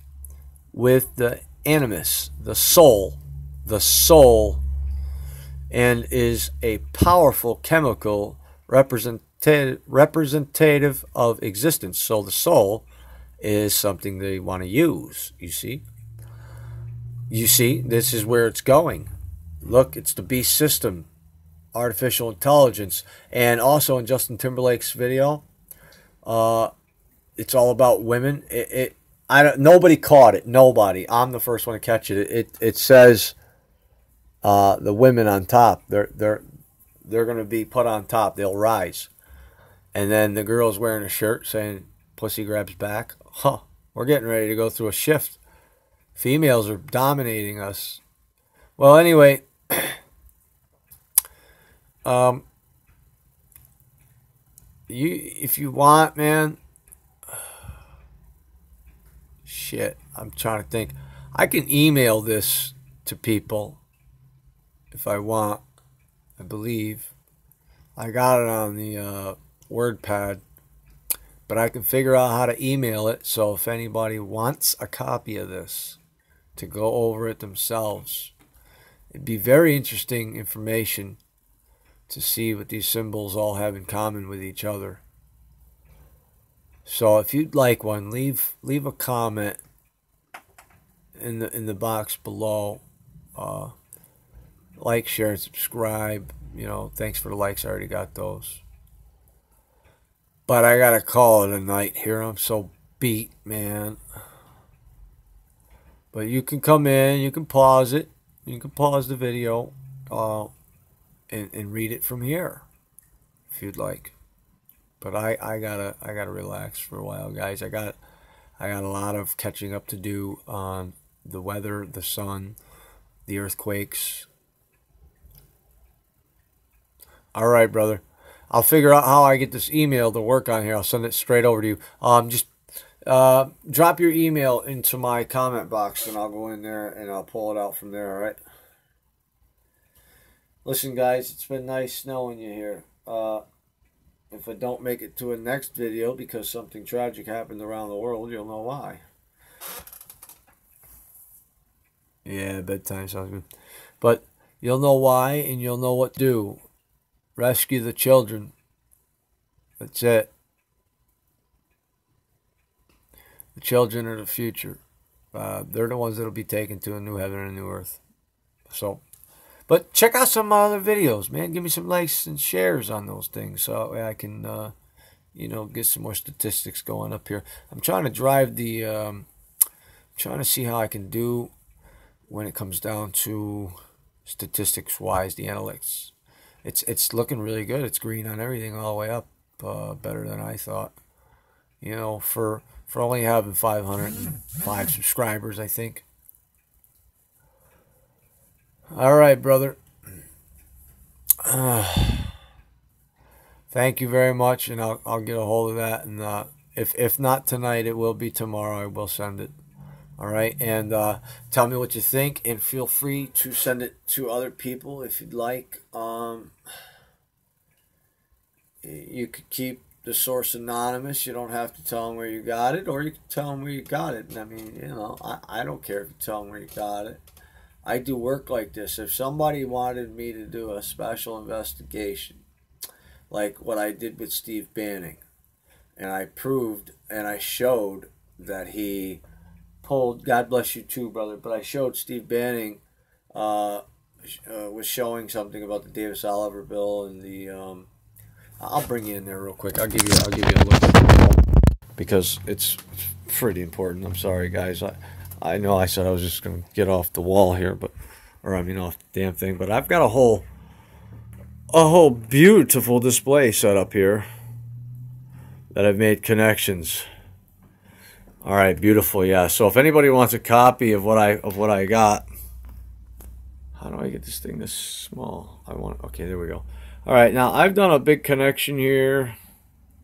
with the animus, the soul, and is a powerful chemical representative of existence. So the soul is something they want to use, you see. You see, this is where it's going. Look, it's the beast system. Artificial intelligence. And also in Justin Timberlake's video, it's all about women. Nobody caught it. Nobody. I'm the first one to catch it. It says the women on top. They're going to be put on top. They'll rise. And then the girl's wearing a shirt saying "Pussy grabs back." Huh. We're getting ready to go through a shift. Females are dominating us. Well, anyway. If you want, man, shit, I'm trying to think. I can email this to people if I want. I believe I got it on the WordPad, but I can figure out how to email it. So if anybody wants a copy of this to go over it themselves, it'd be very interesting information to see what these symbols all have in common with each other. So if you'd like one, leave a comment in the box below. Like, share, and subscribe. You know, thanks for the likes. I already got those. But I gotta call it a night here. I'm so beat, man. But you can come in. You can pause it. You can pause the video. And read it from here if you'd like. But I gotta relax for a while, guys. I got a lot of catching up to do on the weather, the sun, the earthquakes. All right, brother. I'll figure out how I get this email to work on here. I'll send it straight over to you. Just drop your email into my comment box and I'll go in there and I'll pull it out from there, all right? Listen, guys, it's been nice knowing you here. If I don't make it to a next video because something tragic happened around the world, you'll know why. Yeah, bedtime sounds good. But you'll know why and you'll know what to do. Rescue the children. That's it. The children are the future. They're the ones that will be taken to a new heaven and a new earth. So, But check out some other videos, man. Give me some likes and shares on those things so that way I can, you know, get some more statistics going up here. I'm trying to drive the, trying to see how I can do when it comes down to statistics-wise, the analytics. It's looking really good. It's green on everything all the way up, better than I thought. You know, for only having 505 subscribers, I think. All right, brother. Thank you very much, and I'll get a hold of that. And if not tonight, it will be tomorrow. I will send it. All right, and tell me what you think, and feel free to send it to other people if you'd like. You could keep the source anonymous. You don't have to tell them where you got it, or you can tell them where you got it. And I mean, you know, I don't care if you tell them where you got it. I do work like this. If somebody wanted me to do a special investigation, like what I did with Steve Banning, and I proved and I showed that he pulled, God bless you too, brother, but I showed Steve Banning was showing something about the Davis Oliver bill and the I'll bring you in there real quick. I'll give you a look because it's pretty important. I'm sorry, guys. I know I said I was just going to get off the wall here, but, or I mean off the damn thing, but I've got a whole beautiful display set up here that I've made connections. All right, beautiful, yeah. So if anybody wants a copy of what I got, how do I get this thing this small? Okay, there we go. All right, now I've done a big connection here,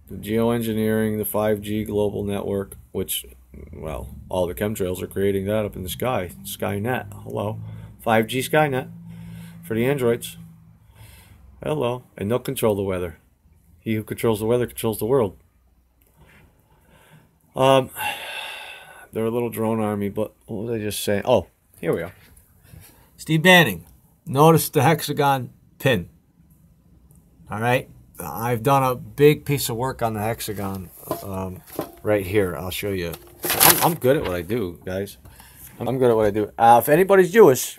the geoengineering, the 5G global network, which, well, all the chemtrails are creating that up in the sky. Skynet, hello. 5G Skynet for the androids. Hello. And they'll control the weather. He who controls the weather controls the world. They're a little drone army, but what was I just saying? Oh, here we go. Steve Banning. Notice the hexagon pin. All right. I've done a big piece of work on the hexagon right here. I'll show you. I'm good at what I do, guys. I'm good at what I do. If anybody's Jewish,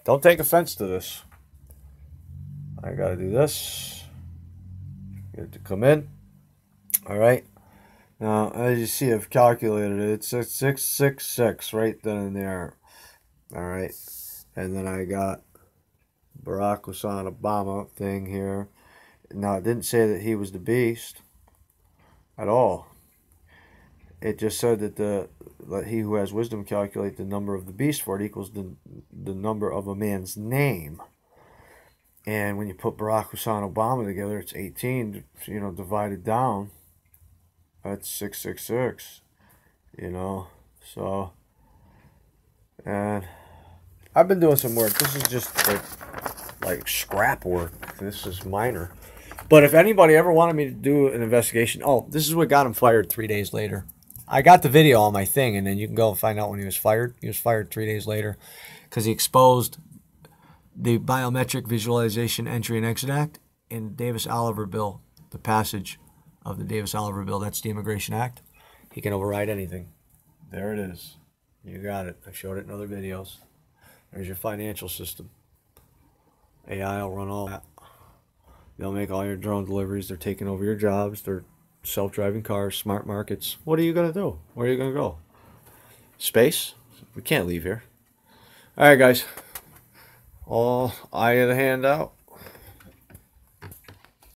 don't take offense to this. I got to do this. Get it to come in. All right. Now, as you see, I've calculated it. It's 666 right then and there. All right. And then I got Barack Hussein Obama thing here. Now, it didn't say that he was the beast at all. It just said that let he who has wisdom calculate the number of the beast, for it equals the number of a man's name. And when you put Barack Hussein Obama together, it's 18, you know, divided down. That's 666, you know. So, and I've been doing some work. This is just like scrap work. This is minor. But if anybody ever wanted me to do an investigation, oh, this is what got him fired 3 days later. I got the video on my thing, and then you can go and find out when he was fired. He was fired 3 days later because he exposed the Biometric Visualization Entry and Exit Act and the Davis-Oliver Bill, the passage of the Davis-Oliver Bill. That's the Immigration Act. He can override anything. There it is. You got it. I showed it in other videos. There's your financial system. AI will run all that. They'll make all your drone deliveries. They're taking over your jobs. They're self-driving cars, smart markets. What are you going to do? Where are you going to go? Space? We can't leave here. All right, guys. All eye of the hand out.